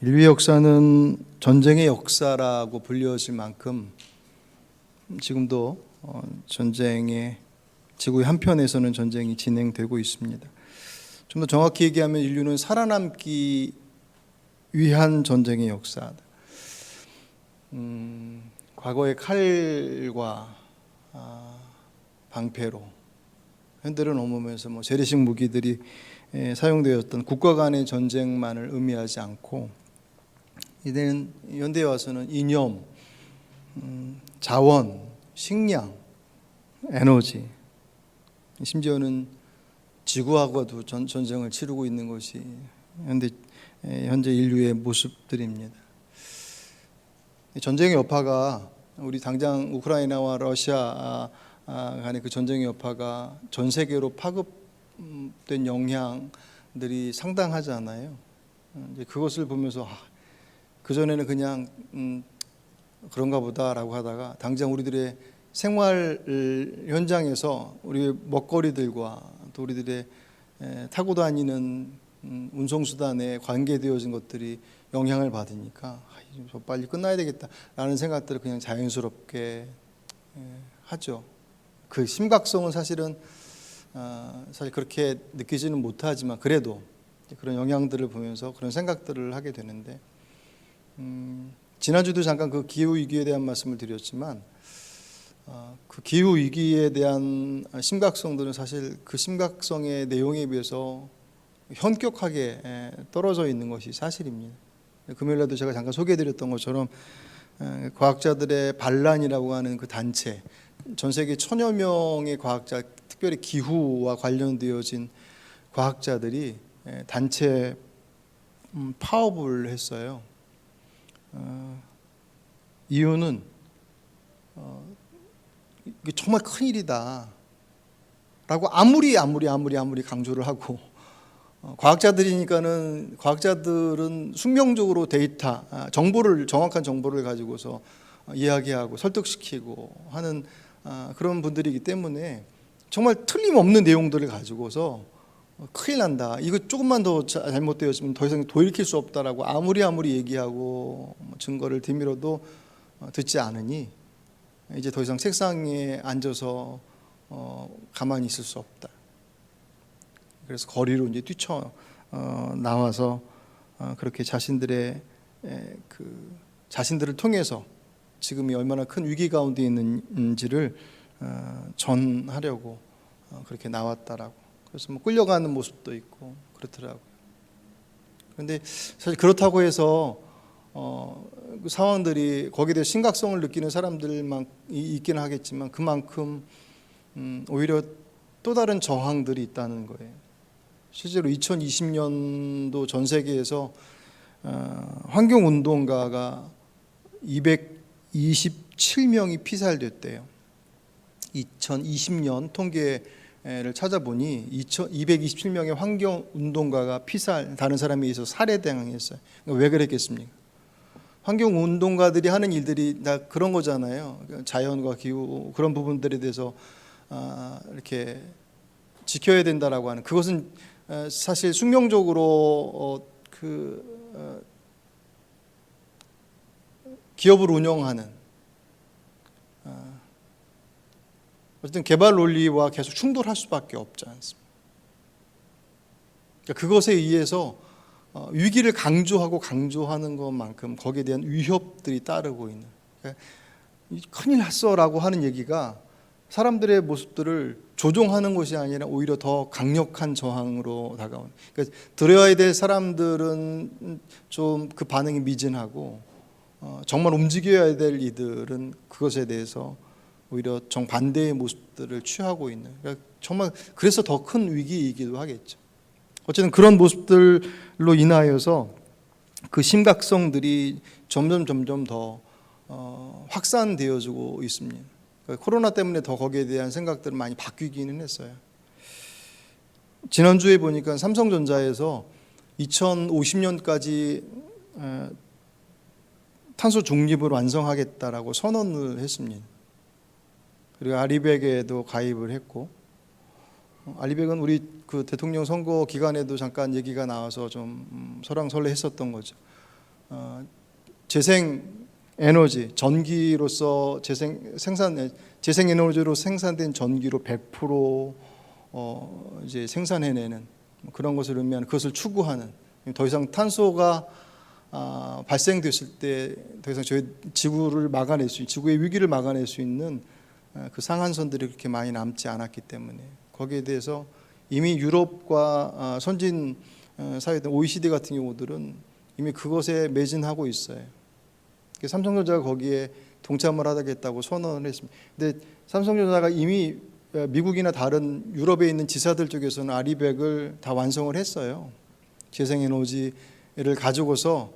인류의 역사는 전쟁의 역사라고 불려질 만큼 지금도 전쟁의 지구의 한편에서는 전쟁이 진행되고 있습니다. 좀 더 정확히 얘기하면 인류는 살아남기 위한 전쟁의 역사다. 과거의 칼과 방패로 현대를 넘으면서 재래식 무기들이 사용되었던 국가 간의 전쟁만을 의미하지 않고 이제는 현대에 와서는 이념, 자원, 식량, 에너지, 심지어는 지구하고도 전쟁을 치르고 있는 것이 현재 인류의 모습들입니다. 전쟁의 여파가 우리 당장 우크라이나와 러시아 간의 그 전쟁의 여파가 전 세계로 파급된 영향들이 상당하잖아요. 이제 그것을 보면서 그전에는 그냥 그런가 보다라고 하다가 당장 우리들의 생활 현장에서 우리의 먹거리들과 또 우리들의 타고 다니는 운송수단에 관계되어진 것들이 영향을 받으니까 빨리 끝나야 되겠다라는 생각들을 그냥 자연스럽게 하죠. 그 심각성은 사실 그렇게 느끼지는 못하지만 그래도 그런 영향들을 보면서 그런 생각들을 하게 되는데 지난주도 잠깐 그 기후위기에 대한 말씀을 드렸지만 그 기후위기에 대한 심각성들은 사실 그 심각성의 내용에 비해서 현격하게 떨어져 있는 것이 사실입니다. 금요일날도 제가 잠깐 소개해드렸던 것처럼 과학자들의 반란이라고 하는 그 단체, 전 세계 1000여 명의 과학자, 특별히 기후와 관련되어진 과학자들이 단체 파업을 했어요. 이유는 이게 정말 큰일이다 라고 아무리 강조를 하고 과학자들은 숙명적으로 데이터, 정확한 정보를 가지고서 이야기하고 설득시키고 하는 그런 분들이기 때문에 정말 틀림없는 내용들을 가지고서 큰일 난다, 이거 조금만 더 잘못되었으면 더 이상 돌이킬 수 없다라고 아무리 얘기하고 증거를 뒤밀어도 듣지 않으니 이제 더 이상 책상에 앉아서 가만히 있을 수 없다. 그래서 거리로 이제 뛰쳐 나와서 그렇게 자신들을 통해서 지금이 얼마나 큰 위기 가운데 있는지를 전하려고 그렇게 나왔다라고. 그래서 끌려가는 모습도 있고 그렇더라고요. 그런데 사실 그렇다고 해서 그 상황들이 거기에 대해 심각성을 느끼는 사람들만 있기는 하겠지만 그만큼 오히려 또 다른 저항들이 있다는 거예요. 실제로 2020년도 전 세계에서 환경운동가가 227명이 피살됐대요. 2020년 통계를 찾아보니 227명의 환경운동가가 다른 사람에 의해서 살해당했어요. 왜 그랬겠습니까? 환경운동가들이 하는 일들이 다 그런 거잖아요. 자연과 기후 그런 부분들에 대해서 이렇게 지켜야 된다라고 하는, 그것은 사실 숙명적으로 기업을 운영하는 어쨌든 개발 논리와 계속 충돌할 수밖에 없지 않습니까? 그러니까 그것에 의해서 위기를 강조하는 것만큼 거기에 대한 위협들이 따르고 있는, 그러니까 큰일 났어라고 하는 얘기가 사람들의 모습들을 조종하는 것이 아니라 오히려 더 강력한 저항으로 다가오는. 그러니까 들어야 될 사람들은 좀 그 반응이 미진하고 정말 움직여야 될 이들은 그것에 대해서 오히려 정반대의 모습들을 취하고 있는, 그러니까 정말 그래서 더 큰 위기이기도 하겠죠. 어쨌든 그런 모습들로 인하여서 그 심각성들이 점점 더 확산되어지고 있습니다. 그러니까 코로나 때문에 더 거기에 대한 생각들은 많이 바뀌기는 했어요. 지난주에 보니까 삼성전자에서 2050년까지 탄소 중립을 완성하겠다라고 선언을 했습니다. 그리고 아리백에도 가입을 했고, 알리백은 우리 그 대통령 선거 기간에도 잠깐 얘기가 나와서 좀 설왕설래했었던 거죠. 재생 에너지, 전기로서 재생 에너지로 생산된 전기로 100% 이제 생산해내는 그런 것을 의미하는, 그것을 추구하는, 더 이상 탄소가 발생됐을 때 더 이상 저희 지구를 막아낼 수, 지구의 위기를 막아낼 수 있는 그 상한선들이 그렇게 많이 남지 않았기 때문에 거기에 대해서 이미 유럽과 선진 사회들, OECD 같은 경우들은 이미 그것에 매진하고 있어요. 삼성전자가 거기에 동참을 하겠다고 선언을 했습니다. 근데 삼성전자가 이미 미국이나 다른 유럽에 있는 지사들 쪽에서는 아리백을 다 완성을 했어요. 재생에너지를 가지고서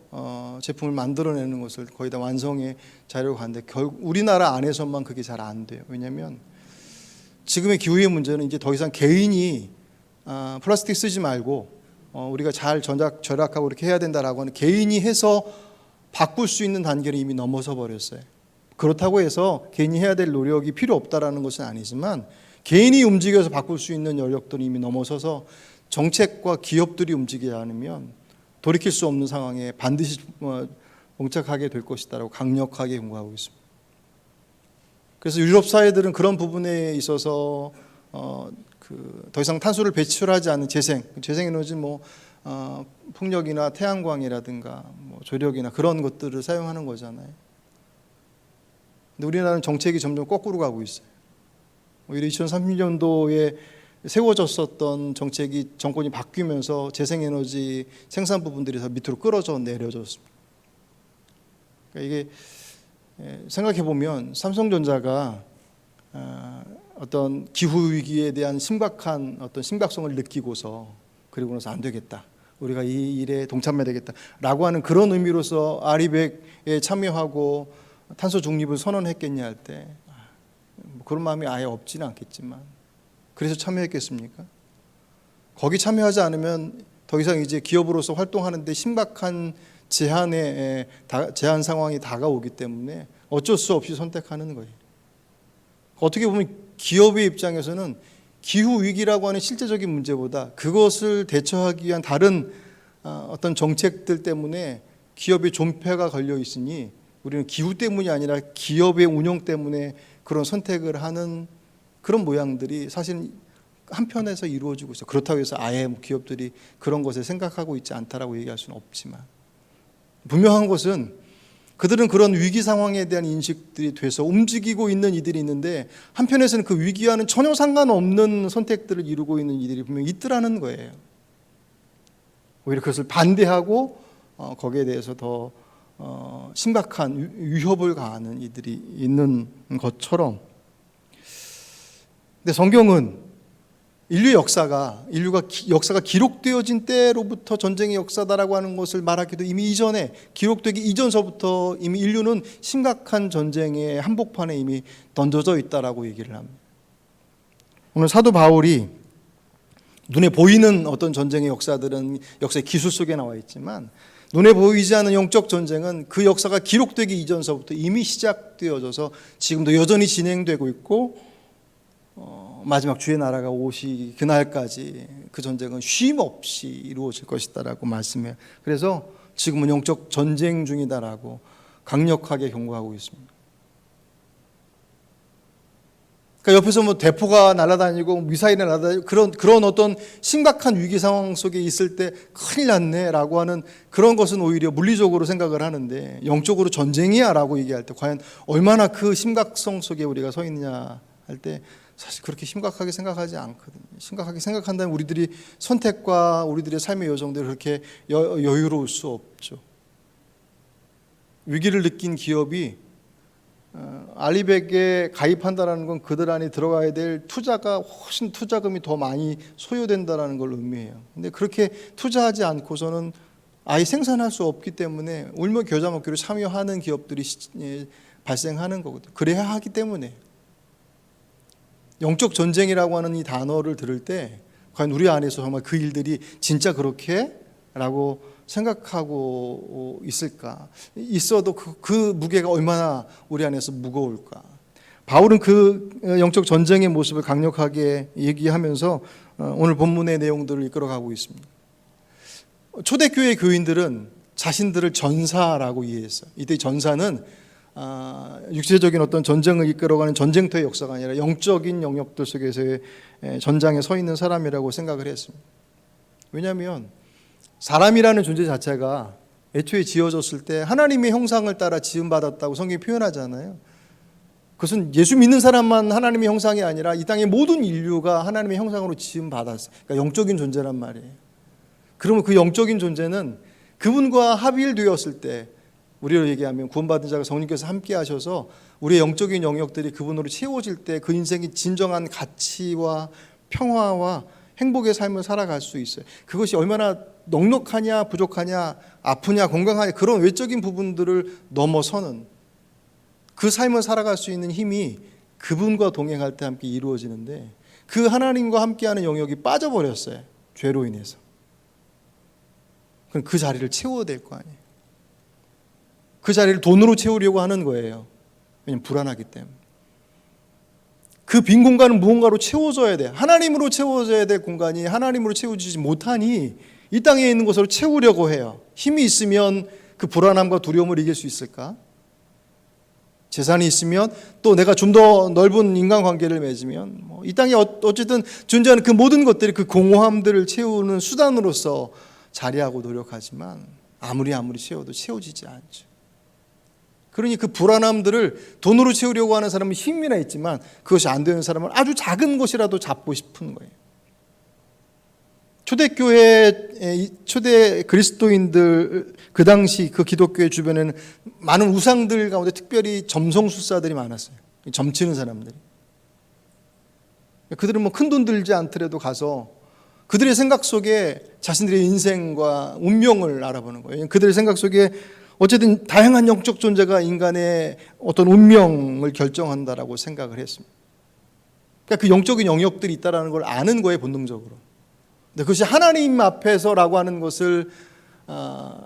제품을 만들어내는 것을 거의 다 완성의 자료가 갔는데 결국 우리나라 안에서만 그게 잘 안 돼요. 왜냐하면 지금의 기후의 문제는 이제 더 이상 개인이 플라스틱 쓰지 말고 우리가 잘 절약하고 이렇게 해야 된다라고 하는, 개인이 해서 바꿀 수 있는 단계를 이미 넘어서 버렸어요. 그렇다고 해서 개인이 해야 될 노력이 필요 없다라는 것은 아니지만 개인이 움직여서 바꿀 수 있는 여력들이 이미 넘어서서 정책과 기업들이 움직이지 않으면 돌이킬 수 없는 상황에 반드시 봉착하게 될 것이다라고 강력하게 경고하고 있습니다. 그래서 유럽 사회들은 그런 부분에 있어서 더 이상 탄소를 배출하지 않는 재생에너지 풍력이나 태양광이라든가 조력이나 그런 것들을 사용하는 거잖아요. 근데 우리나라는 정책이 점점 거꾸로 가고 있어요. 오히려 2030년도에 세워졌었던 정책이 정권이 바뀌면서 재생에너지 생산 부분들이 더 밑으로 끌어져 내려졌습니다. 그러니까 이게 생각해 보면 삼성전자가 어떤 기후 위기에 대한 심각한 어떤 심각성을 느끼고서 그리고 나서 안 되겠다, 우리가 이 일에 동참해야 되겠다라고 하는 그런 의미로서 아리백에 참여하고 탄소 중립을 선언했겠냐 할 때 그런 마음이 아예 없지는 않겠지만, 그래서 참여했겠습니까? 거기 참여하지 않으면 더 이상 이제 기업으로서 활동하는데 심각한 제한 상황이 다가오기 때문에 어쩔 수 없이 선택하는 거예요. 어떻게 보면 기업의 입장에서는 기후 위기라고 하는 실제적인 문제보다 그것을 대처하기 위한 다른 어떤 정책들 때문에 기업의 존폐가 걸려 있으니 우리는 기후 때문이 아니라 기업의 운영 때문에 그런 선택을 하는 그런 모양들이 사실 한편에서 이루어지고 있어요. 그렇다고 해서 아예 기업들이 그런 것을 생각하고 있지 않다라고 얘기할 수는 없지만, 분명한 것은 그들은 그런 위기 상황에 대한 인식들이 돼서 움직이고 있는 이들이 있는데, 한편에서는 그 위기와는 전혀 상관없는 선택들을 이루고 있는 이들이 분명히 있더라는 거예요. 오히려 그것을 반대하고 거기에 대해서 더 심각한 위협을 가하는 이들이 있는 것처럼, 근데 성경은 역사가 기록되어진 때로부터 전쟁의 역사다라고 하는 것을 말하기도 이미 이전에, 기록되기 이전서부터 이미 인류는 심각한 전쟁의 한복판에 이미 던져져 있다라고 얘기를 합니다. 오늘 사도 바울이 눈에 보이는 어떤 전쟁의 역사들은 역사의 기술 속에 나와 있지만, 눈에 보이지 않는 영적 전쟁은 그 역사가 기록되기 이전서부터 이미 시작되어져서 지금도 여전히 진행되고 있고, 마지막 주의 나라가 오시 그날까지 그 전쟁은 쉼 없이 이루어질 것이다라고 말씀해요. 그래서 지금은 영적 전쟁 중이다라고 강력하게 경고하고 있습니다. 그러니까 옆에서 대포가 날아다니고 미사일이 날아다니고 그런 어떤 심각한 위기 상황 속에 있을 때 큰일 났네라고 하는 그런 것은 오히려 물리적으로 생각을 하는데, 영적으로 전쟁이야라고 얘기할 때 과연 얼마나 그 심각성 속에 우리가 서 있느냐 할 때 사실 그렇게 심각하게 생각하지 않거든요. 심각하게 생각한다면 우리들이 선택과 우리들의 삶의 여정들이 그렇게 여유로울 수 없죠. 위기를 느낀 기업이 알리백에 가입한다는 건 그들 안에 들어가야 될 투자가 훨씬 투자금이 더 많이 소요된다는 걸 의미해요. 근데 그렇게 투자하지 않고서는 아예 생산할 수 없기 때문에 울며 겨자 먹기로 참여하는 기업들이 발생하는 거거든요. 그래야 하기 때문에 영적 전쟁이라고 하는 이 단어를 들을 때 과연 우리 안에서 정말 그 일들이 진짜 그렇게? 라고 생각하고 있을까? 있어도 그 무게가 얼마나 우리 안에서 무거울까? 바울은 그 영적 전쟁의 모습을 강력하게 얘기하면서 오늘 본문의 내용들을 이끌어가고 있습니다. 초대교회 교인들은 자신들을 전사라고 이해했어요. 이때 전사는 육체적인 어떤 전쟁을 이끌어가는 전쟁터의 역사가 아니라 영적인 영역들 속에서의 전장에 서 있는 사람이라고 생각을 했습니다. 왜냐하면 사람이라는 존재 자체가 애초에 지어졌을 때 하나님의 형상을 따라 지음받았다고 성경이 표현하잖아요. 그것은 예수 믿는 사람만 하나님의 형상이 아니라 이 땅의 모든 인류가 하나님의 형상으로 지음받았어요. 그러니까 영적인 존재란 말이에요. 그러면 그 영적인 존재는 그분과 합일되었을 때, 우리로 얘기하면 구원받은 자가 성령께서 함께 하셔서 우리의 영적인 영역들이 그분으로 채워질 때 그 인생이 진정한 가치와 평화와 행복의 삶을 살아갈 수 있어요. 그것이 얼마나 넉넉하냐 부족하냐 아프냐 건강하냐 그런 외적인 부분들을 넘어서는 그 삶을 살아갈 수 있는 힘이 그분과 동행할 때 함께 이루어지는데, 그 하나님과 함께하는 영역이 빠져버렸어요. 죄로 인해서. 그럼 그 자리를 채워야 될 거 아니에요. 그 자리를 돈으로 채우려고 하는 거예요. 왜냐하면 불안하기 때문에. 그 빈 공간은 무언가로 채워져야 돼. 하나님으로 채워져야 될 공간이 하나님으로 채워지지 못하니 이 땅에 있는 것으로 채우려고 해요. 힘이 있으면 그 불안함과 두려움을 이길 수 있을까? 재산이 있으면, 또 내가 좀 더 넓은 인간관계를 맺으면, 이 땅에 어쨌든 존재하는 그 모든 것들이 그 공허함들을 채우는 수단으로서 자리하고 노력하지만 아무리 채워도 채워지지 않죠. 그러니 그 불안함들을 돈으로 채우려고 하는 사람은 힘이나 있지만 그것이 안 되는 사람은 아주 작은 것이라도 잡고 싶은 거예요. 초대교회, 초대 그리스도인들, 그 당시 그 기독교회 주변에는 많은 우상들 가운데 특별히 점성술사들이 많았어요. 점치는 사람들이. 그들은 뭐 큰 돈 들지 않더라도 가서 그들의 생각 속에 자신들의 인생과 운명을 알아보는 거예요. 그들의 생각 속에 어쨌든 다양한 영적 존재가 인간의 어떤 운명을 결정한다라고 생각을 했습니다. 그러니까 그 영적인 영역들이 있다는 걸 아는 거예요, 본능적으로. 근데 그것이 하나님 앞에서라고 하는 것을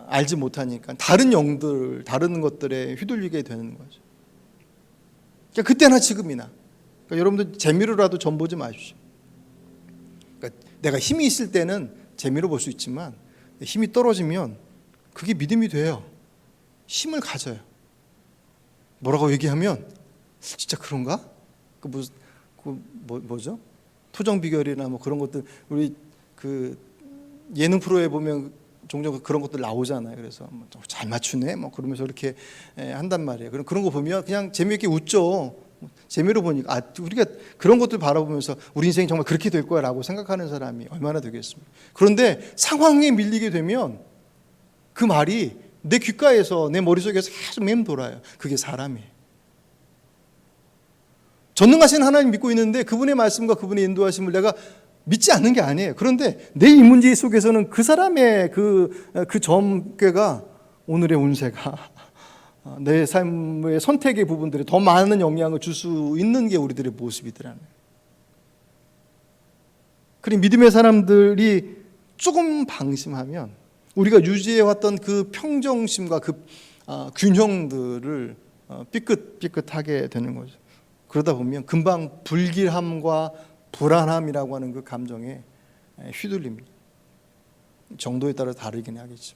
알지 못하니까 다른 영들, 다른 것들에 휘둘리게 되는 거죠. 그러니까 그때나 지금이나. 그러니까 여러분들 재미로라도 전 보지 마십시오. 그러니까 내가 힘이 있을 때는 재미로 볼 수 있지만 힘이 떨어지면 그게 믿음이 돼요. 힘을 가져요. 뭐라고 얘기하면 진짜 그런가? 뭐죠? 토정 비결이나 뭐 그런 것들, 우리 그 예능 프로에 보면 종종 그런 것들 나오잖아요. 그래서 잘 맞추네, 뭐 그러면서 이렇게 한단 말이에요. 그런 거 보면 그냥 재미있게 웃죠. 재미로 보니까 우리가 그런 것들 바라보면서 우리 인생이 정말 그렇게 될 거야라고 생각하는 사람이 얼마나 되겠습니까? 그런데 상황에 밀리게 되면 그 말이 내 귓가에서 내 머릿속에서 계속 맴돌아요. 그게 사람이에요. 전능하신 하나님 믿고 있는데 그분의 말씀과 그분의 인도하심을 내가 믿지 않는 게 아니에요. 그런데 내 이 문제 속에서는 그 사람의 그 점괘가 오늘의 운세가 내 삶의 선택의 부분들에 더 많은 영향을 줄 수 있는 게 우리들의 모습이더라는 거예요. 그리고 믿음의 사람들이 조금 방심하면 우리가 유지해왔던 그 평정심과 그 균형들을 삐끗삐끗하게 되는 거죠. 그러다 보면 금방 불길함과 불안함이라고 하는 그 감정에 휘둘립니다. 정도에 따라 다르긴 하겠죠.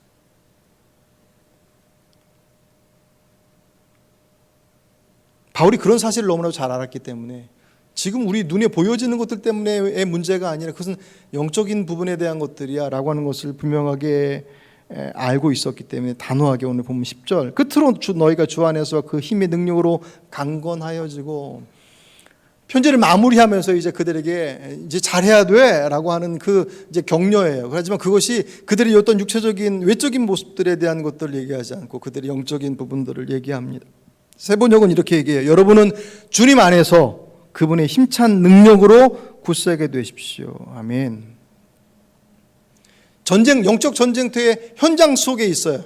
바울이 그런 사실을 너무나도 잘 알았기 때문에 지금 우리 눈에 보여지는 것들 때문에의 문제가 아니라 그것은 영적인 부분에 대한 것들이야 라고 하는 것을 분명하게 알고 있었기 때문에 단호하게 오늘 보면 10절 끝으로 너희가 주 안에서 그 힘의 능력으로 강건하여지고, 편지를 마무리하면서 이제 그들에게 이제 잘해야 돼라고 하는 그 이제 격려예요. 하지만 그것이 그들의 어떤 육체적인 외적인 모습들에 대한 것들을 얘기하지 않고 그들의 영적인 부분들을 얘기합니다. 세번역은 이렇게 얘기해요. 여러분은 주님 안에서 그분의 힘찬 능력으로 굳세게 되십시오. 아멘. 영적 전쟁터의 현장 속에 있어요.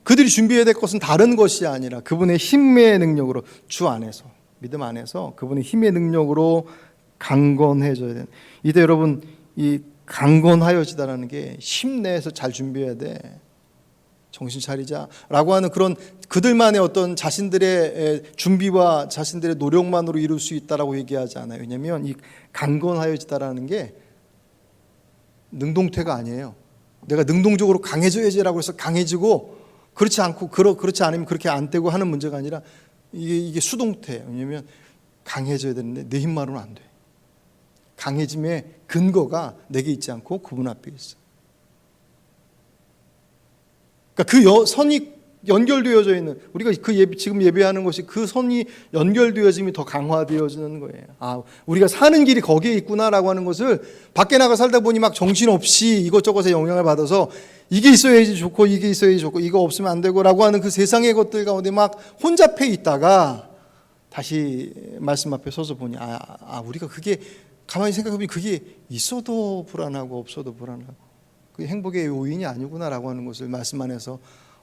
그들이 준비해야 될 것은 다른 것이 아니라 그분의 힘의 능력으로, 주 안에서, 믿음 안에서 그분의 힘의 능력으로 강건해져야 되는. 이때 여러분, 이 강건하여지다라는 게 힘내서 잘 준비해야 돼. 정신 차리자라고 하는 그런 그들만의 어떤 자신들의 준비와 자신들의 노력만으로 이룰 수 있다라고 얘기하지 않아요. 왜냐하면 이 강건하여지다라는 게 능동태가 아니에요. 내가 능동적으로 강해져야지라고 해서 강해지고 그렇지 않고 그렇지 않으면 그렇게 안 되고 하는 문제가 아니라 이게 수동태예요. 왜냐하면 강해져야 되는데 내 힘만으로는 안 돼. 강해짐의 근거가 내게 있지 않고 그분 앞에 있어. 그러니까 그 선이 연결되어져 있는, 우리가 지금 예배하는 것이 그 선이 연결되어짐이 더 강화되어지는 거예요. 아, 우리가 사는 길이 거기에 있구나라고 하는 것을 밖에 나가 살다 보니 막 정신없이 이것저것에 영향을 받아서 이게 있어야지 좋고 이게 있어야지 좋고 이거 없으면 안 되고라고 하는 그 세상의 것들 가운데 막 혼잡해 있다가 다시 말씀 앞에 서서 보니 우리가 그게 가만히 생각해보니 그게 있어도 불안하고 없어도 불안하고 그게 행복의 요인이 아니구나라고 하는 것을 말씀 안에서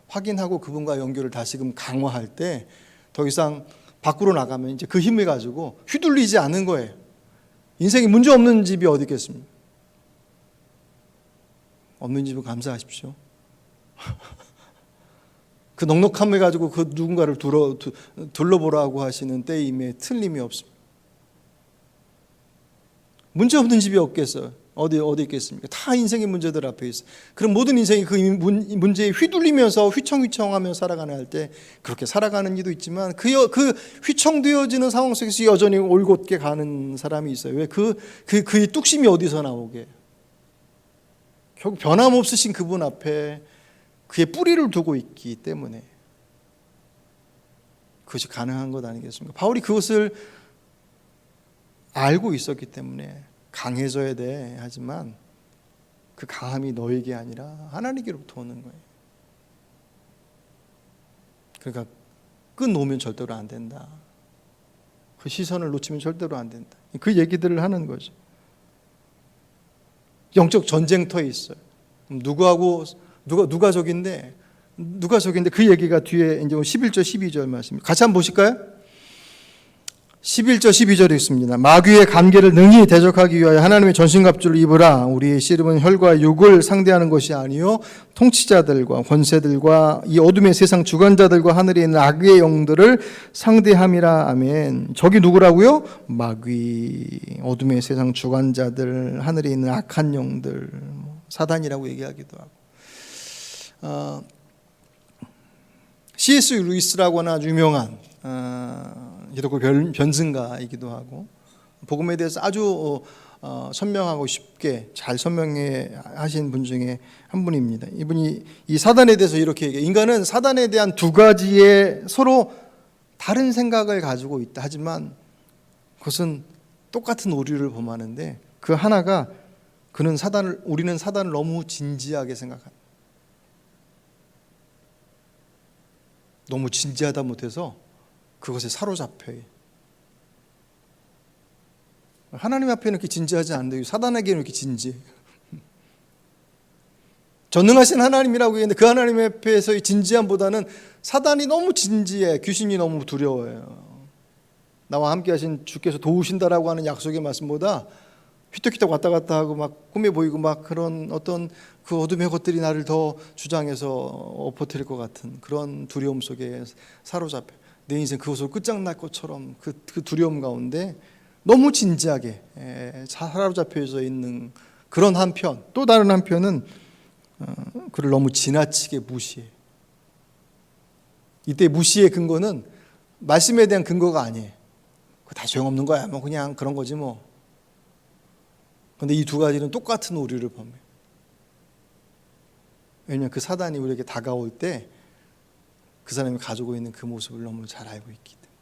확인하고 그분과 연결을 다시금 강화할 때 더 이상 밖으로 나가면 이제 그 힘을 가지고 휘둘리지 않는 거예요. 인생에 문제 없는 집이 어디 있겠습니까? 없는 집은 감사하십시오. 그 넉넉함을 가지고 그 누군가를 둘러보라고 하시는 때임에 틀림이 없습니다. 문제 없는 집이 없겠어요. 어디 있겠습니까? 다 인생의 문제들 앞에 있어요. 그럼 모든 인생이 그 문제에 휘둘리면서 휘청휘청하며 살아가는 할 때 그렇게 살아가는 이도 있지만 그 휘청되어지는 상황 속에서 여전히 올곧게 가는 사람이 있어요. 왜? 그의 뚝심이 어디서 나오게? 결국 변함없으신 그분 앞에 그의 뿌리를 두고 있기 때문에 그것이 가능한 것 아니겠습니까? 바울이 그것을 알고 있었기 때문에 강해져야 돼 하지만 그 강함이 너에게 아니라 하나님께로부터 오는 거예요. 그러니까 끊놓으면 절대로 안 된다. 그 시선을 놓치면 절대로 안 된다. 그 얘기들을 하는 거죠. 영적 전쟁터에 있어요. 누가 적인데 그 얘기가 뒤에 이제 11절 12절 말씀 같이 한번 보실까요? 11절 12절에 있습니다. 마귀의 관계를 능히 대적하기 위하여 하나님의 전신갑주를 입으라. 우리의 씨름은 혈과 육을 상대하는 것이 아니요 통치자들과 권세들과 이 어둠의 세상 주관자들과 하늘에 있는 악의 영들을 상대함이라. 아멘. 적이 누구라고요? 마귀, 어둠의 세상 주관자들, 하늘에 있는 악한 영들, 사단이라고 얘기하기도 하고. C.S. 루이스라고 하는 아주 유명한 기독교 변증가이기도 하고 복음에 대해서 아주 선명하고 쉽게 잘 설명해 하신 분 중에 한 분입니다. 이분이 이 사단에 대해서 이렇게 얘기해요. 인간은 사단에 대한 두 가지의 서로 다른 생각을 가지고 있다. 하지만 그것은 똑같은 오류를 범하는데 그 하나가 우리는 사단을 너무 진지하게 생각한다. 너무 진지하다 못해서 그것에 사로잡혀요. 하나님 앞에는 이렇게 진지하지 않은데 사단에게는 이렇게 진지해요. 전능하신 하나님이라고 했는데 그 하나님 앞에서의 진지함보다는 사단이 너무 진지해. 귀신이 너무 두려워요. 나와 함께 하신 주께서 도우신다라고 하는 약속의 말씀보다 휘떡휘떡 왔다 갔다 하고 막 꿈에 보이고 막 그런 어떤 그 어둠의 것들이 나를 더 주장해서 엎어뜨릴 것 같은 그런 두려움 속에 사로잡혀 내 인생 그것으로 끝장날 것처럼 그 두려움 가운데 너무 진지하게 사로잡혀져 있는 그런 한편, 또 다른 한편은 그를 너무 지나치게 무시해. 이때 무시의 근거는 말씀에 대한 근거가 아니에요. 다 소용없는 거야. 뭐 그냥 그런 거지 뭐. 그런데 이 두 가지는 똑같은 오류를 범해요. 왜냐하면 그 사단이 우리에게 다가올 때 그 사람이 가지고 있는 그 모습을 너무 잘 알고 있기 때문에.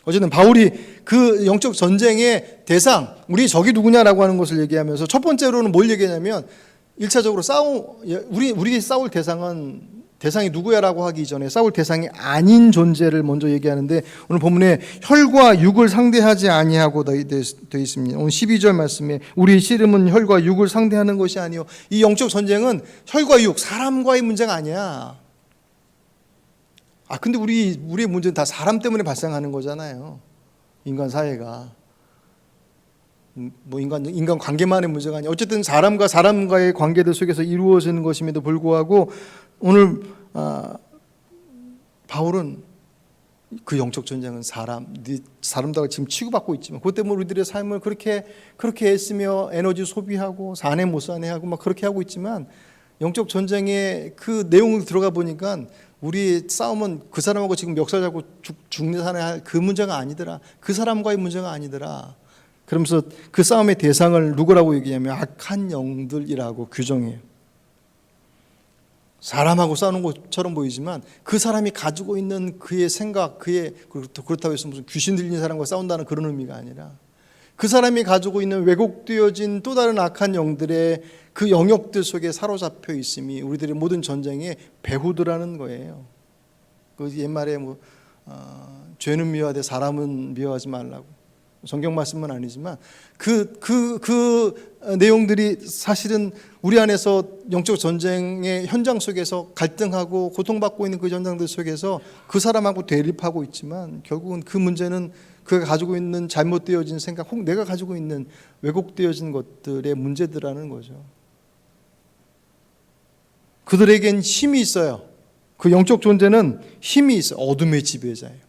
어쨌든 바울이 그 영적 전쟁의 대상, 우리 적이 누구냐라고 하는 것을 얘기하면서 첫 번째로는 뭘 얘기하냐면 1차적으로 우리 싸울 대상이 누구야라고 하기 전에 싸울 대상이 아닌 존재를 먼저 얘기하는데 오늘 본문에 혈과 육을 상대하지 아니하고 되어 있습니다. 오늘 12절 말씀에 우리의 씨름은 혈과 육을 상대하는 것이 아니요. 이 영적 전쟁은 혈과 육, 사람과의 문제가 아니야. 근데 우리의 문제는 다 사람 때문에 발생하는 거잖아요. 인간 사회가. 뭐 인간 관계만의 문제가 아니야. 어쨌든 사람과의 관계들 속에서 이루어지는 것임에도 불구하고 오늘 바울은 그 영적 전쟁은 사람들과 지금 치고받고 있지만 그것 때문에 우리들의 삶을 그렇게 애쓰며 에너지 소비하고 사내 못 사내 하고 막 그렇게 하고 있지만 영적 전쟁의 그 내용을 들어가 보니까 우리 싸움은 그 사람하고 지금 멱살 잡고 죽는 사람의 그 문제가 아니더라. 그 사람과의 문제가 아니더라. 그러면서 그 싸움의 대상을 누구라고 얘기하냐면 악한 영들이라고 규정해요. 사람하고 싸우는 것처럼 보이지만 그 사람이 가지고 있는 그의 생각, 그렇다고 해서 무슨 귀신 들린 사람과 싸운다는 그런 의미가 아니라 그 사람이 가지고 있는 왜곡되어진 또 다른 악한 영들의 그 영역들 속에 사로잡혀 있음이 우리들의 모든 전쟁의 배후들라는 거예요. 그 옛말에 죄는 미워하되 사람은 미워하지 말라고. 성경 말씀은 아니지만 그 내용들이 사실은 우리 안에서 영적 전쟁의 현장 속에서 갈등하고 고통받고 있는 그 현장들 속에서 그 사람하고 대립하고 있지만 결국은 그 문제는 그가 가지고 있는 잘못되어진 생각 혹 내가 가지고 있는 왜곡되어진 것들의 문제들라는 거죠. 그들에겐 힘이 있어요. 그 영적 존재는 힘이 있어요. 어둠의 지배자예요.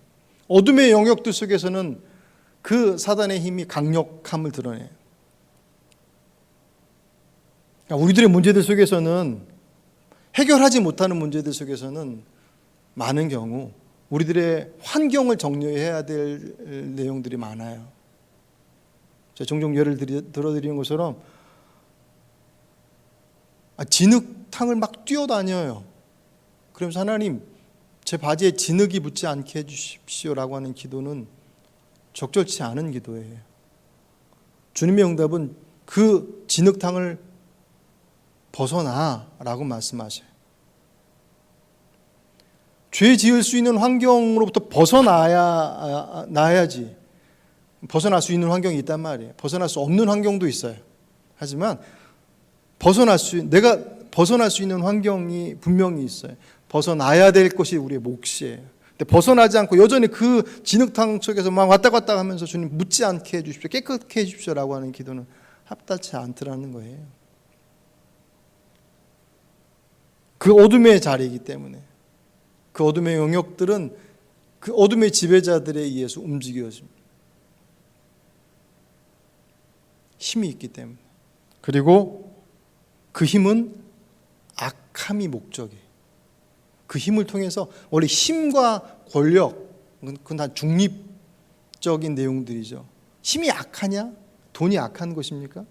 어둠의 영역들 속에서는 그 사단의 힘이 강력함을 드러내요. 우리들의 문제들 속에서는 해결하지 못하는 문제들 속에서는 많은 경우 우리들의 환경을 정리해야 될 내용들이 많아요. 제가 종종 예를 들어드리는 것처럼 진흙탕을 막 뛰어다녀요. 그러면서 하나님 제 바지에 진흙이 묻지 않게 해주십시오라고 하는 기도는 적절치 않은 기도예요. 주님의 응답은 그 진흙탕을 벗어나라고 말씀하셔요. 죄 지을 수 있는 환경으로부터 벗어나야지. 벗어날 수 있는 환경이 있단 말이에요. 벗어날 수 없는 환경도 있어요. 하지만 내가 벗어날 수 있는 환경이 분명히 있어요. 벗어나야 될 것이 우리의 몫이에요. 근데 벗어나지 않고 여전히 그 진흙탕 속에서 막 왔다 갔다 하면서 주님 묻지 않게 해주십시오. 깨끗게 해주십시오라고 하는 기도는 합당치 않더라는 거예요. 그 어둠의 자리이기 때문에 그 어둠의 영역들은 그 어둠의 지배자들에 의해서 움직여집니다. 힘이 있기 때문에. 그리고 그 힘은 악함이 목적이에요. 그 힘을 통해서 원래 힘과 권력, 그건 다 중립적인 내용들이죠. 힘이 악하냐? 돈이 악한 것입니까?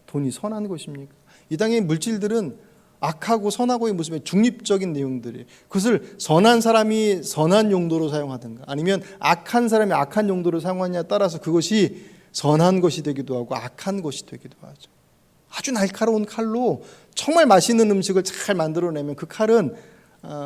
돈이 선한 것입니까? 이 땅의 물질들은 악하고 선하고의 모습의 중립적인 내용들이에요. 그것을 선한 사람이 선한 용도로 사용하든가 아니면 악한 사람이 악한 용도로 사용하느냐에 따라서 그것이 선한 것이 되기도 하고 악한 것이 되기도 하죠. 아주 날카로운 칼로 정말 맛있는 음식을 잘 만들어내면 그 칼은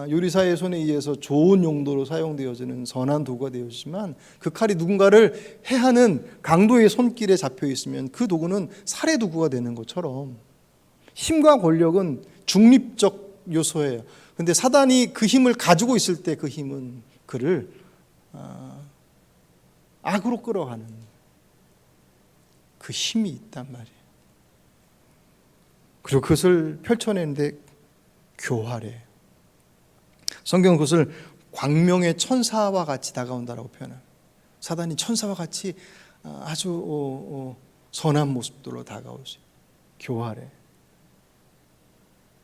요리사의 손에 의해서 좋은 용도로 사용되어지는 선한 도구가 되어지지만 그 칼이 누군가를 해하는 강도의 손길에 잡혀 있으면 그 도구는 살해 도구가 되는 것처럼 힘과 권력은 중립적 요소예요. 그런데 사단이 그 힘을 가지고 있을 때 그 힘은 그를 악으로 끌어가는 그 힘이 있단 말이에요. 그리고 그것을 펼쳐내는데 교활해. 성경은 그것을 광명의 천사와 같이 다가온다라고 표현합니다. 사단이 천사와 같이 아주 선한 모습들로 다가오죠. 교활해.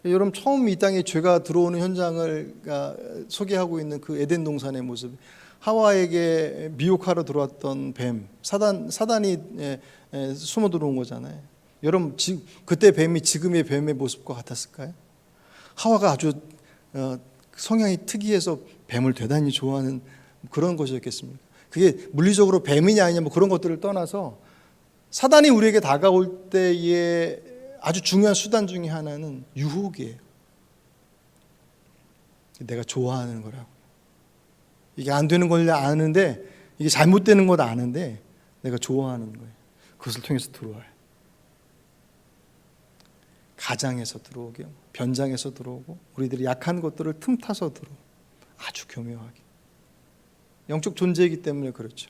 여러분 처음 이 땅에 죄가 들어오는 현장을 소개하고 있는 그 에덴 동산의 모습. 하와에게 미혹하러 들어왔던 뱀, 사단이 숨어 들어온 거잖아요. 여러분 그때 뱀이 지금의 뱀의 모습과 같았을까요? 하와가 아주 성향이 특이해서 뱀을 대단히 좋아하는 그런 것이었겠습니까? 그게 물리적으로 뱀이냐 아니냐 그런 것들을 떠나서 사단이 우리에게 다가올 때의 아주 중요한 수단 중에 하나는 유혹이에요. 내가 좋아하는 거라고. 이게 안 되는 걸 아는데 이게 잘못되는 걸 아는데 내가 좋아하는 거예요. 그것을 통해서 들어와요. 가장에서 들어오고 변장에서 들어오고 우리들이 약한 것들을 틈타서 들어오고 아주 교묘하게. 영적 존재이기 때문에 그렇죠.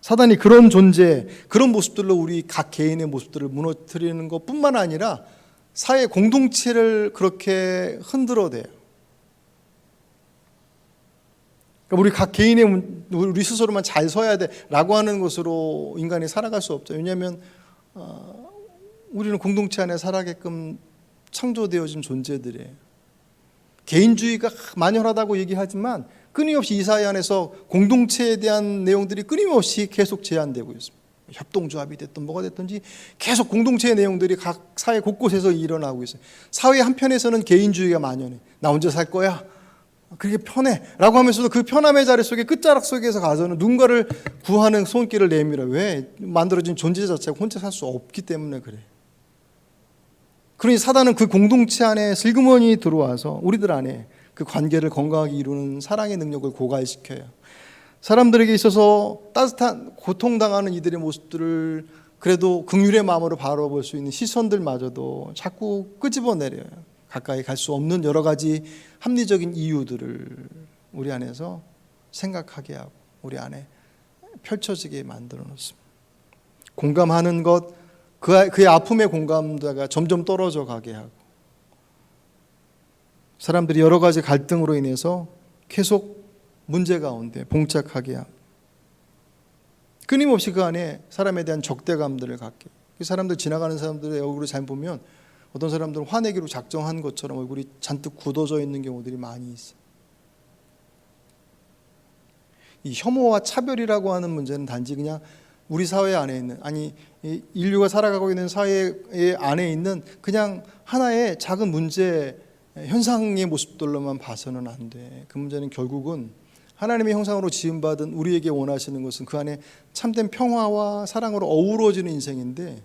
사단이 그런 존재, 그런 모습들로 우리 각 개인의 모습들을 무너뜨리는 것뿐만 아니라 사회 공동체를 그렇게 흔들어대요. 그러니까 우리 각 개인의 우리 스스로만 잘 서야 돼라고 하는 것으로 인간이 살아갈 수 없죠. 왜냐하면 우리는 공동체 안에 살아게끔 창조되어진 존재들이에요. 개인주의가 만연하다고 얘기하지만 끊임없이 이사야 안에서 공동체에 대한 내용들이 끊임없이 계속 제한되고 있습니다. 협동조합이 됐든 뭐가 됐든지 계속 공동체의 내용들이 각 사회 곳곳에서 일어나고 있어요. 사회 한편에서는 개인주의가 만연해. 나 혼자 살 거야. 그게 편해. 라고 하면서도 그 편함의 자리 속에 끝자락 속에서 가서는 누군가를 구하는 손길을 내밀어. 왜? 만들어진 존재 자체가 혼자 살 수 없기 때문에 그래. 그러니 사단은 그 공동체 안에 슬그머니 들어와서 우리들 안에 그 관계를 건강하게 이루는 사랑의 능력을 고갈시켜요. 사람들에게 있어서 따뜻한 고통당하는 이들의 모습들을 그래도 긍휼의 마음으로 바라볼 수 있는 시선들마저도 자꾸 끄집어내려요. 가까이 갈 수 없는 여러 가지 합리적인 이유들을 우리 안에서 생각하게 하고 우리 안에 펼쳐지게 만들어 놓습니다. 공감하는 것, 그의 아픔의 공감도가 점점 떨어져 가게 하고 사람들이 여러 가지 갈등으로 인해서 계속 문제 가운데 봉착하게 하고 끊임없이 그 안에 사람에 대한 적대감들을 갖게. 그 사람들 지나가는 사람들의 얼굴을 잘 보면 어떤 사람들은 화내기로 작정한 것처럼 얼굴이 잔뜩 굳어져 있는 경우들이 많이 있어요. 이 혐오와 차별이라고 하는 문제는 단지 그냥 우리 사회 안에 있는, 아니 인류가 살아가고 있는 사회 안에 있는 그냥 하나의 작은 문제 현상의 모습들로만 봐서는 안 돼. 그 문제는 결국은 하나님의 형상으로 지음받은 우리에게 원하시는 것은 그 안에 참된 평화와 사랑으로 어우러지는 인생인데,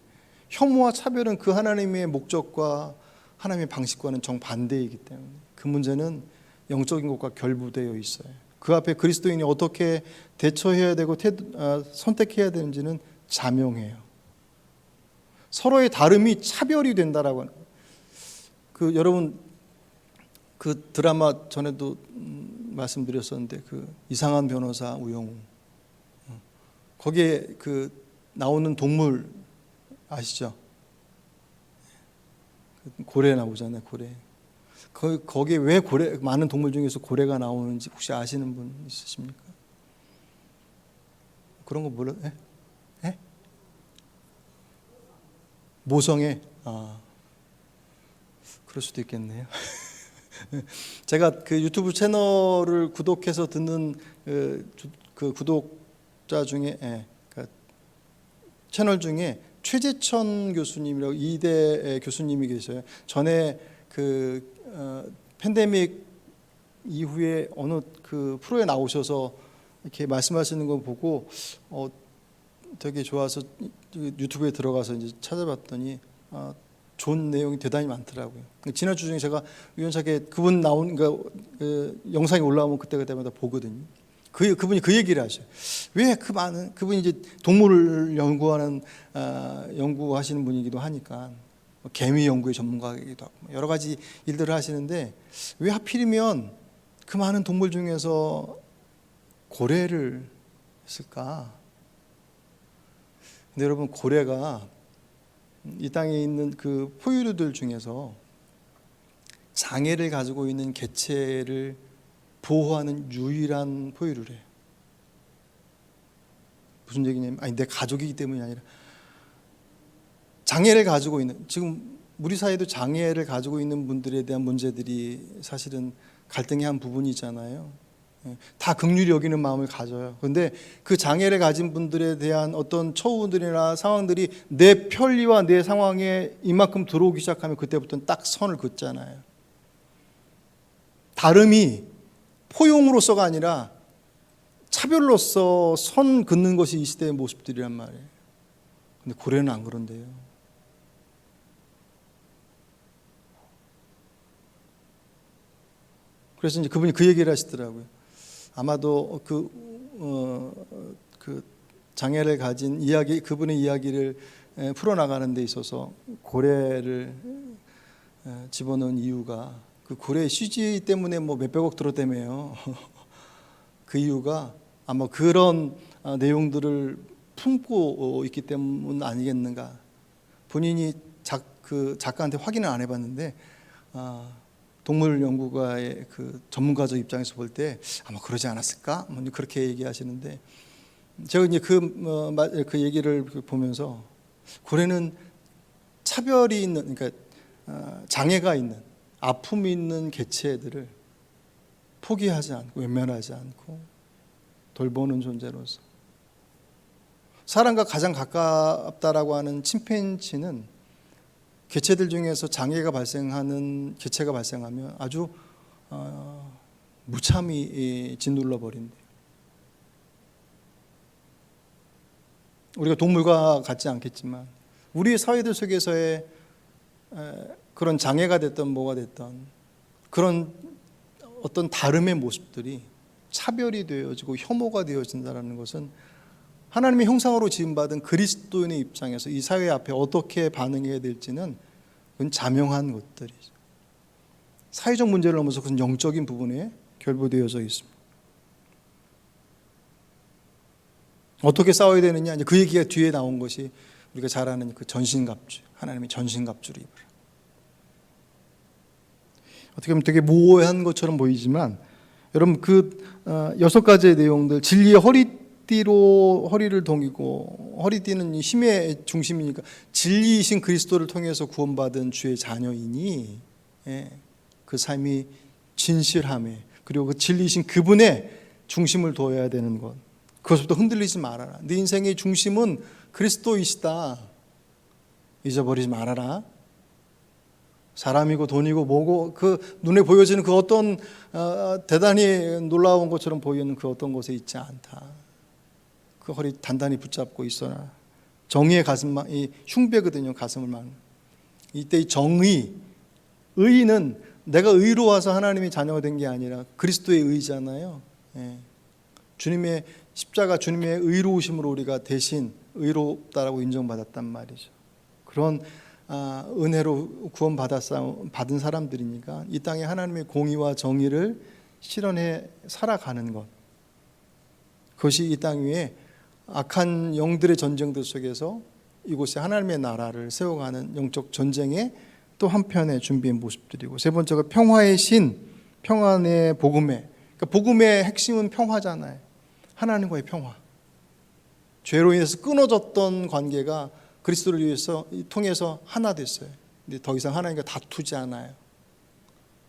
혐오와 차별은 그 하나님의 목적과 하나님의 방식과는 정반대이기 때문에 그 문제는 영적인 것과 결부되어 있어요. 그 앞에 그리스도인이 어떻게 대처해야 되고 선택해야 되는지는 자명해요. 서로의 다름이 차별이 된다라고 하는. 여러분 그 드라마 전에도 말씀드렸었는데 그 이상한 변호사 우영우, 거기에 그 나오는 동물 아시죠? 고래 나오잖아요. 고래. 거기에 왜 많은 동물 중에서 고래가 나오는지 혹시 아시는 분 있으십니까? 그런 거 몰라요? 예? 모성애. 그럴 수도 있겠네요. 제가 그 유튜브 채널을 구독해서 듣는 그 구독자 중에 그 채널 중에 최재천 교수님이라고 이대 교수님이 계셔요. 전에 팬데믹 이후에 어느 그 프로에 나오셔서 이렇게 말씀하시는 거 보고 되게 좋아서 유튜브에 들어가서 이제 찾아봤더니 좋은 내용이 대단히 많더라고요. 지난주 중에 제가 우연찮게 그분 나온 그 영상이 올라오면 그때마다 보거든요. 그분이 그 얘기를 하셔요. 왜 그 많은, 그분이 이제 동물을 연구하시는 분이기도 하니까 개미 연구의 전문가이기도 하고 여러 가지 일들을 하시는데 왜 하필이면 그 많은 동물 중에서 고래를 했을까? 근데 여러분, 고래가 이 땅에 있는 그 포유류들 중에서 장애를 가지고 있는 개체를 보호하는 유일한 포유류래요. 무슨 얘기냐면, 내 가족이기 때문이 아니라 장애를 가지고 있는, 지금 우리 사회도 장애를 가지고 있는 분들에 대한 문제들이 사실은 갈등의 한 부분이잖아요. 다 긍휼히 여기는 마음을 가져요. 그런데 그 장애를 가진 분들에 대한 어떤 처우들이나 상황들이 내 편리와 내 상황에 이만큼 들어오기 시작하면 그때부터는 딱 선을 긋잖아요. 다름이 포용으로서가 아니라 차별로서 선 긋는 것이 이 시대의 모습들이란 말이에요. 근데 고래는 안 그런데요. 그래서 이제 그분이 그 얘기를 하시더라고요. 아마도 그 장애를 가진 그분의 이야기를 풀어나가는 데 있어서 고래를 집어넣은 이유가 그 고래 CG 때문에 뭐 몇백억 들었다며요. 그 이유가 아마 그런 내용들을 품고 있기 때문 아니겠는가. 본인이 그 작가한테 확인을 안 해봤는데 동물 연구가의 그 전문가적 입장에서 볼 때 아마 그러지 않았을까? 그렇게 얘기하시는데, 제가 이제 그 얘기를 보면서 고래는 차별이 있는, 그러니까 장애가 있는, 아픔이 있는 개체들을 포기하지 않고 외면하지 않고 돌보는 존재로서, 사람과 가장 가깝다라고 하는 침팬지는 개체들 중에서 장애가 발생하는 개체가 발생하면 아주 무참히 짓눌러 버린대요. 우리가 동물과 같지 않겠지만 우리의 사회들 속에서의 그런 장애가 됐던 뭐가 됐던 그런 어떤 다름의 모습들이 차별이 되어지고 혐오가 되어진다는 것은 하나님의 형상으로 지음받은 그리스도인의 입장에서 이 사회 앞에 어떻게 반응해야 될지는 그건 자명한 것들이죠. 사회적 문제를 넘어서 그것은 영적인 부분에 결부되어져 있습니다. 어떻게 싸워야 되느냐, 이제 그 얘기가 뒤에 나온 것이 우리가 잘 아는 그 전신갑주, 하나님의 전신갑주를 입으라. 어떻게 보면 되게 모호한 것처럼 보이지만 여러분 그 6가지의 내용들, 진리의 허리띠로 허리를 동이고, 허리띠는 힘의 중심이니까 진리이신 그리스도를 통해서 구원받은 주의 자녀이니 그 삶이 진실함에, 그리고 그 진리이신 그분의 중심을 둬야 되는 것, 그것부터 흔들리지 말아라. 네 인생의 중심은 그리스도이시다. 잊어버리지 말아라. 사람이고 돈이고 뭐고 그 눈에 보여지는 그 어떤 대단히 놀라운 것처럼 보이는 그 어떤 곳에 있지 않다. 그 허리 단단히 붙잡고 있어라. 정의의 가슴만, 이 흉배거든요. 가슴을 막. 이때 이 정의, 의는 내가 의로워서 하나님의 자녀가 된 게 아니라 그리스도의 의잖아요. 주님의 십자가, 주님의 의로우심으로 우리가 대신 의롭다라고 인정받았단 말이죠. 그런 은혜로 구원받은 사람들이니까 이 땅에 하나님의 공의와 정의를 실현해 살아가는 것, 그것이 이 땅 위에 악한 영들의 전쟁들 속에서 이곳에 하나님의 나라를 세워가는 영적 전쟁의 또 한편의 준비의 모습들이고, 세 번째가 평화의 신, 평안의 복음의, 그러니까 복음의 핵심은 평화잖아요. 하나님과의 평화. 죄로 인해서 끊어졌던 관계가 그리스도를 위해서 통해서 하나 됐어요. 근데 더 이상 하나님과 다투지 않아요.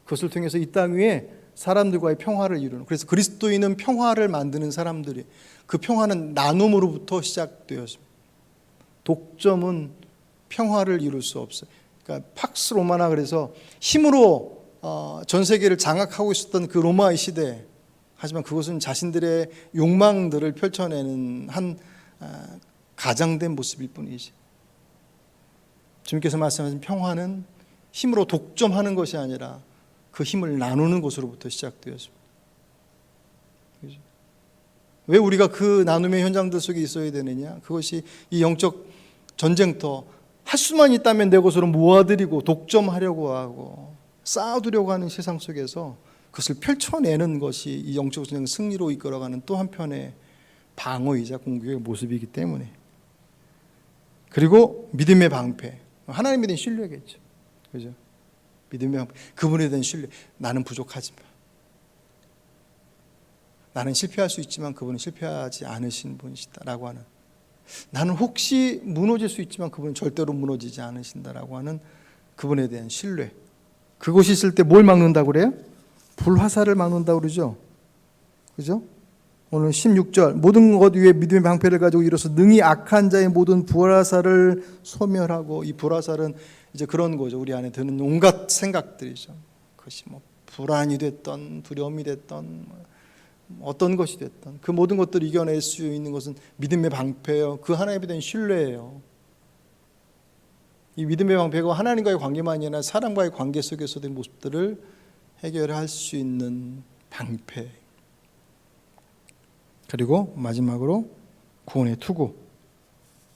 그것을 통해서 이 땅 위에 사람들과의 평화를 이루는, 그래서 그리스도인은 평화를 만드는 사람들이, 그 평화는 나눔으로부터 시작되었습니다. 독점은 평화를 이룰 수 없어요. 그러니까 팍스 로마나, 그래서 힘으로 전 세계를 장악하고 있었던 그 로마의 시대, 하지만 그것은 자신들의 욕망들을 펼쳐내는 한 가장된 모습일 뿐이지. 주님께서 말씀하신 평화는 힘으로 독점하는 것이 아니라 그 힘을 나누는 것으로부터 시작되었습니다. 왜 우리가 그 나눔의 현장들 속에 있어야 되느냐? 그것이 이 영적 전쟁터, 할 수만 있다면 내 것으로 모아들이고 독점하려고 하고 쌓아두려고 하는 세상 속에서 그것을 펼쳐내는 것이 이 영적 전쟁 승리로 이끌어가는 또 한편의 방어이자 공격의 모습이기 때문에. 그리고 믿음의 방패, 하나님에 대한 신뢰겠죠. 그죠? 믿음의 방패, 그분에 대한 신뢰. 나는 부족하지만, 나는 실패할 수 있지만 그분은 실패하지 않으신 분이시다라고 하는, 나는 혹시 무너질 수 있지만 그분은 절대로 무너지지 않으신다라고 하는 그분에 대한 신뢰. 그것이 있을 때 뭘 막는다고 그래요? 불화살을 막는다고 그러죠. 그죠? 오늘 16절, 모든 것 위에 믿음의 방패를 가지고 일어서 능히 악한 자의 모든 불화살을 소멸하고, 이 불화살은 이제 그런 거죠. 우리 안에 드는 온갖 생각들이죠. 그것이 뭐 불안이 됐던, 두려움이 됐던, 어떤 것이 됐던 그 모든 것들을 이겨낼 수 있는 것은 믿음의 방패예요. 그 하나님에 대한 신뢰예요. 이 믿음의 방패가 하나님과의 관계만이 아니라 사람과의 관계 속에서의 모습들을 해결할 수 있는 방패. 그리고 마지막으로 구원의 투구.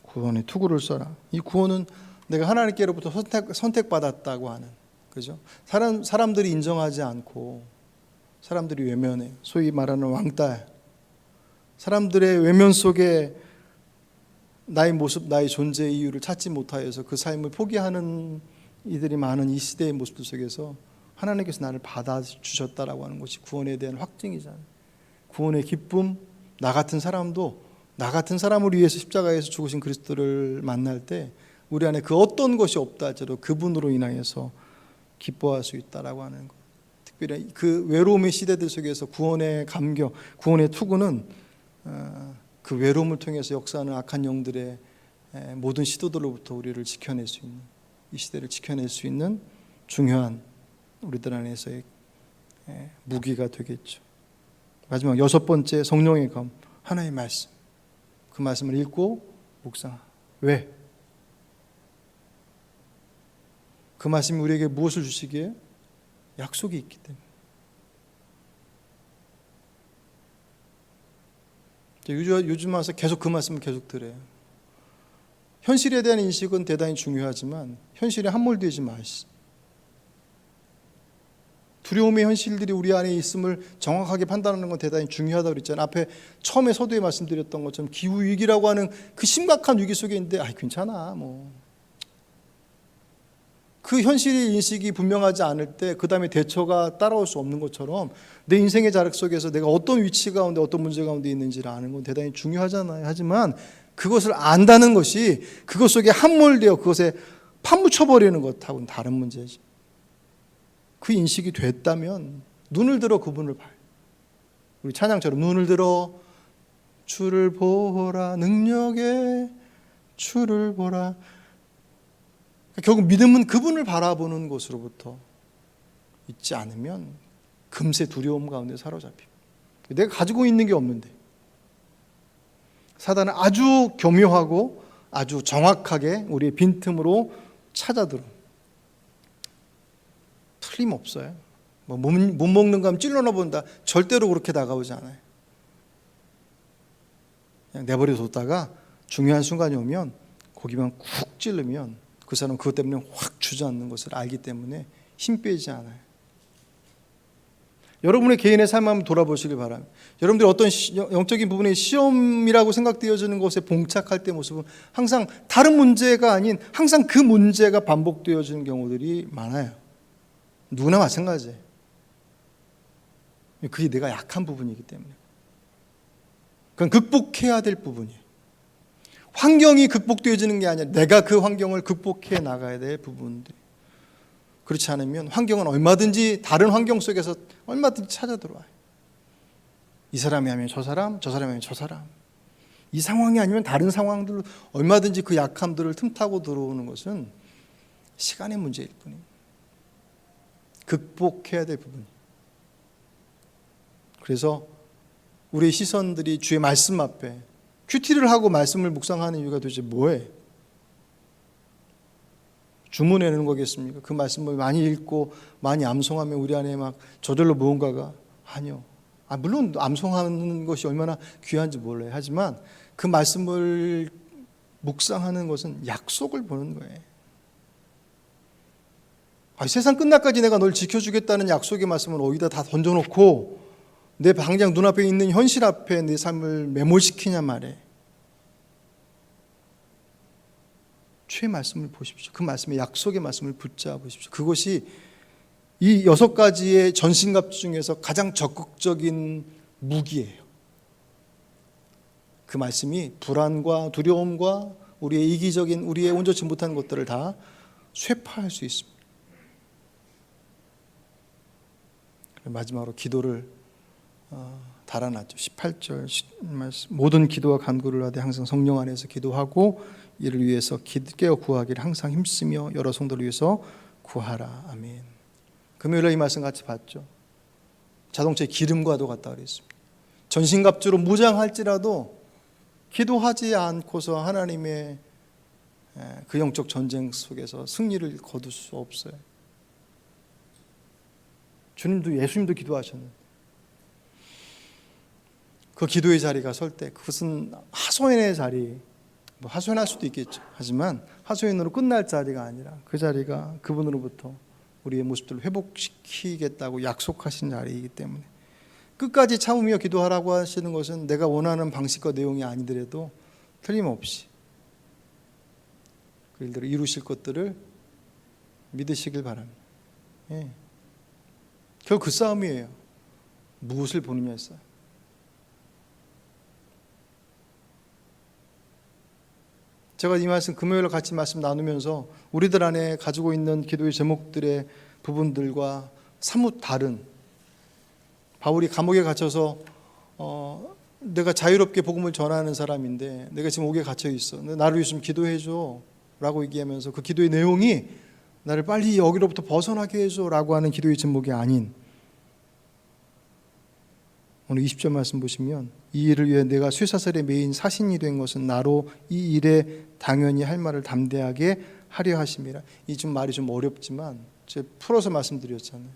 구원의 투구를 써라. 이 구원은 내가 하나님께로부터 선택받았다고 하는, 그죠? 사람들이 인정하지 않고 사람들이 외면해. 소위 말하는 왕따. 사람들의 외면 속에 나의 모습, 나의 존재의 이유를 찾지 못하여서 그 삶을 포기하는 이들이 많은 이 시대의 모습들 속에서 하나님께서 나를 받아주셨다라고 하는 것이 구원에 대한 확증이잖아요. 구원의 기쁨, 나 같은 사람도 나 같은 사람을 위해서 십자가에서 죽으신 그리스도를 만날 때 우리 안에 그 어떤 것이 없다 할지라도 그분으로 인하여서 기뻐할 수 있다라고 하는 것. 특별히 그 외로움의 시대들 속에서 구원의 감격, 구원의 투구는 그 외로움을 통해서 역사하는 악한 영들의 모든 시도들로부터 우리를 지켜낼 수 있는, 이 시대를 지켜낼 수 있는 중요한 우리들 안에서의 무기가 되겠죠. 마지막 6번째, 성령의 검, 하나의 말씀. 그 말씀을 읽고 묵상하. 왜? 그 말씀이 우리에게 무엇을 주시기에? 약속이 있기 때문에. 요즘 와서 계속 그 말씀을 계속 들어요. 현실에 대한 인식은 대단히 중요하지만 현실에 함몰되지 마시오. 두려움의 현실들이 우리 안에 있음을 정확하게 판단하는 건 대단히 중요하다고 그랬잖아요. 앞에 처음에 서두에 말씀드렸던 것처럼 기후위기라고 하는 그 심각한 위기 속에 있는데 괜찮아 그 현실의 인식이 분명하지 않을 때 그 다음에 대처가 따라올 수 없는 것처럼 내 인생의 자력 속에서 내가 어떤 위치 가운데 어떤 문제 가운데 있는지를 아는 건 대단히 중요하잖아요. 하지만 그것을 안다는 것이 그것 속에 함몰되어 그것에 파묻혀버리는 것하고는 다른 문제지. 그 인식이 됐다면 눈을 들어 그분을 봐요. 우리 찬양처럼 눈을 들어 주를 보라, 능력의 주를 보라. 결국 믿음은 그분을 바라보는 것으로부터 있지 않으면 금세 두려움 가운데 사로잡히고, 내가 가지고 있는 게 없는데 사단은 아주 교묘하고 아주 정확하게 우리의 빈틈으로 찾아들어. 틀림없어요. 못 먹는 거 하면 찔러나 본다. 절대로 그렇게 다가오지 않아요. 그냥 내버려 뒀다가 중요한 순간이 오면 고기만 쿡 찔르면 그 사람은 그것 때문에 확 주저앉는 것을 알기 때문에 힘 빼지 않아요. 여러분의 개인의 삶을 한번 돌아보시길 바랍니다. 여러분들이 어떤 영적인 부분의 시험이라고 생각되어지는 것에 봉착할 때 모습은 항상 다른 문제가 아닌 항상 그 문제가 반복되어지는 경우들이 많아요. 누구나 마찬가지예요. 그게 내가 약한 부분이기 때문에. 그건 극복해야 될 부분이에요. 환경이 극복되어지는 게 아니라 내가 그 환경을 극복해 나가야 될 부분들. 그렇지 않으면 환경은 얼마든지 다른 환경 속에서 얼마든지 찾아 들어와요. 이 사람이 하면 저 사람, 저 사람이 하면 저 사람. 이 상황이 아니면 다른 상황들로 얼마든지 그 약함들을 틈타고 들어오는 것은 시간의 문제일 뿐입니다. 극복해야 될 부분이. 그래서 우리의 시선들이 주의 말씀 앞에 큐티를 하고 말씀을 묵상하는 이유가 도대체 뭐예요? 주문해내는 거겠습니까? 그 말씀을 많이 읽고 많이 암송하면 우리 안에 막 저절로 무언가가 아니요. 물론 암송하는 것이 얼마나 귀한지 몰라요. 하지만 그 말씀을 묵상하는 것은 약속을 보는 거예요. 세상 끝날까지 내가 널 지켜주겠다는 약속의 말씀을 어디다 다 던져놓고 내 당장 눈앞에 있는 현실 앞에 내 삶을 매몰시키냐 말이에요. 주의 말씀을 보십시오. 그 말씀의 약속의 말씀을 붙잡으십시오. 그것이 이 6가지의 전신갑 중에서 가장 적극적인 무기예요. 그 말씀이 불안과 두려움과 우리의 이기적인 우리의 온전치 못한 것들을 다 쇠파할 수 있습니다. 마지막으로 기도를 달아놨죠. 18절 말씀, 모든 기도와 간구를 하되 항상 성령 안에서 기도하고 이를 위해서 깨어 구하기를 항상 힘쓰며 여러 성도를 위해서 구하라. 아멘. 금요일에 이 말씀 같이 봤죠. 자동차의 기름과도 같다 그랬습니다. 전신갑주로 무장할지라도 기도하지 않고서 하나님의 그 영적 전쟁 속에서 승리를 거둘 수 없어요. 주님도 예수님도 기도하셨는데 그 기도의 자리가 설 때 그것은 하소연의 자리, 하소연할 수도 있겠죠. 하지만 하소연으로 끝날 자리가 아니라 그 자리가 그분으로부터 우리의 모습들을 회복시키겠다고 약속하신 자리이기 때문에 끝까지 참으며 기도하라고 하시는 것은 내가 원하는 방식과 내용이 아니더라도 틀림없이 그 일들을 이루실 것들을 믿으시길 바랍니다. 결국 그 싸움이에요. 무엇을 보느냐의 싸움. 제가 이 말씀 금요일 같이 말씀 나누면서 우리들 안에 가지고 있는 기도의 제목들의 부분들과 사뭇 다른, 바울이 감옥에 갇혀서 내가 자유롭게 복음을 전하는 사람인데 내가 지금 옥에 갇혀 있어, 나를 위해 좀 기도해 줘 라고 얘기하면서 그 기도의 내용이 나를 빨리 여기로부터 벗어나게 해줘 라고 하는 기도의 제목이 아닌, 오늘 20절 말씀 보시면 이 일을 위해 내가 쇠사슬에 매인 사신이 된 것은 나로 이 일에 당연히 할 말을 담대하게 하려 하심이라. 이 좀 말이 좀 어렵지만 제가 풀어서 말씀드렸잖아요.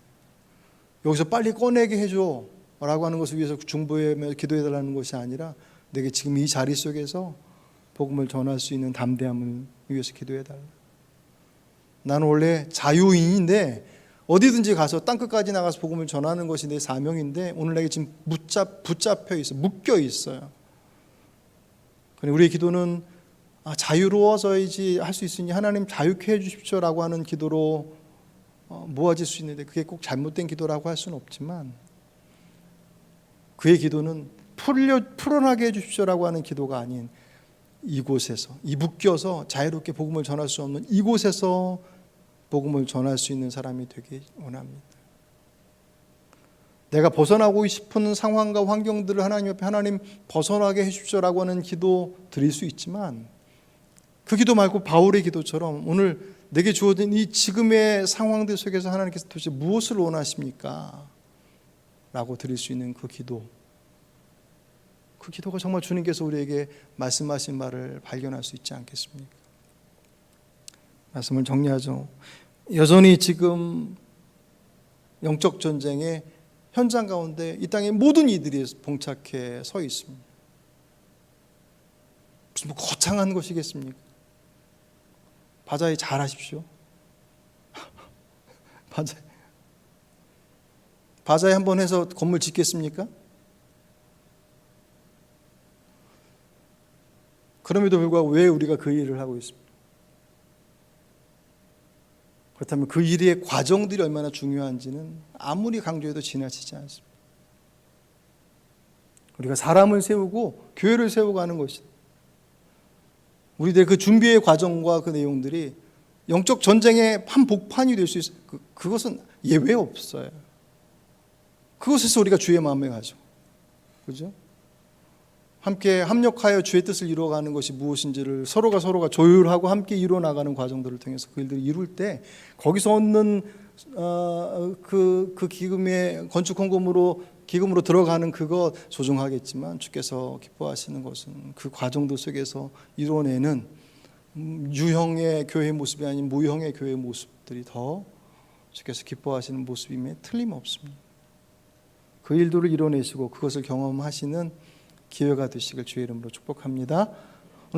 여기서 빨리 꺼내게 해줘 라고 하는 것을 위해서 중보하며 기도해 달라는 것이 아니라 내게 지금 이 자리 속에서 복음을 전할 수 있는 담대함을 위해서 기도해 달라. 나는 원래 자유인인데 어디든지 가서 땅끝까지 나가서 복음을 전하는 것이 내 사명인데 오늘 내게 지금 붙잡혀 있어, 묶여 있어요. 그런데 우리의 기도는 자유로워져야지 할 수 있으니 하나님 자유케 해주십시오라고 하는 기도로 모아질 수 있는데 그게 꼭 잘못된 기도라고 할 수는 없지만, 그의 기도는 풀어나게 해주십시오라고 하는 기도가 아닌 이곳에서, 이 묶여서 자유롭게 복음을 전할 수 없는 이곳에서 복음을 전할 수 있는 사람이 되기 원합니다. 내가 벗어나고 싶은 상황과 환경들을 하나님 앞에 하나님 벗어나게 해주십시오라고 하는 기도 드릴 수 있지만, 그 기도 말고 바울의 기도처럼 오늘 내게 주어진 이 지금의 상황들 속에서 하나님께서 도대체 무엇을 원하십니까? 라고 드릴 수 있는 그 기도, 그 기도가 정말 주님께서 우리에게 말씀하신 말을 발견할 수 있지 않겠습니까? 말씀을 정리하죠. 여전히 지금 영적 전쟁의 현장 가운데 이 땅의 모든 이들이 봉착해 서 있습니다. 무슨 거창한 것이겠습니까? 바자회 잘 하십시오. 바자회 한번 해서 건물 짓겠습니까? 그럼에도 불구하고 왜 우리가 그 일을 하고 있습니까? 그렇다면 그 일의 과정들이 얼마나 중요한지는 아무리 강조해도 지나치지 않습니다. 우리가 사람을 세우고 교회를 세우고 하는 것이다. 우리들의 그 준비의 과정과 그 내용들이 영적 전쟁의 한복판이 될 수 있어요. 그것은 예외 없어요. 그것에서 우리가 주의 마음에 가죠. 그죠? 함께 합력하여 주의 뜻을 이루어가는 것이 무엇인지를 서로가 조율하고 함께 이루어나가는 과정들을 통해서 그 일들을 이룰 때 거기서 얻는 그 기금의 건축 헌금으로 기금으로 들어가는 그거 소중하겠지만, 주께서 기뻐하시는 것은 그 과정들 속에서 이루어내는 유형의 교회의 모습이 아닌 무형의 교회의 모습들이 더 주께서 기뻐하시는 모습임에 틀림없습니다. 그 일들을 이뤄내시고 그것을 경험하시는 기회가 되시길 주의 이름으로 축복합니다.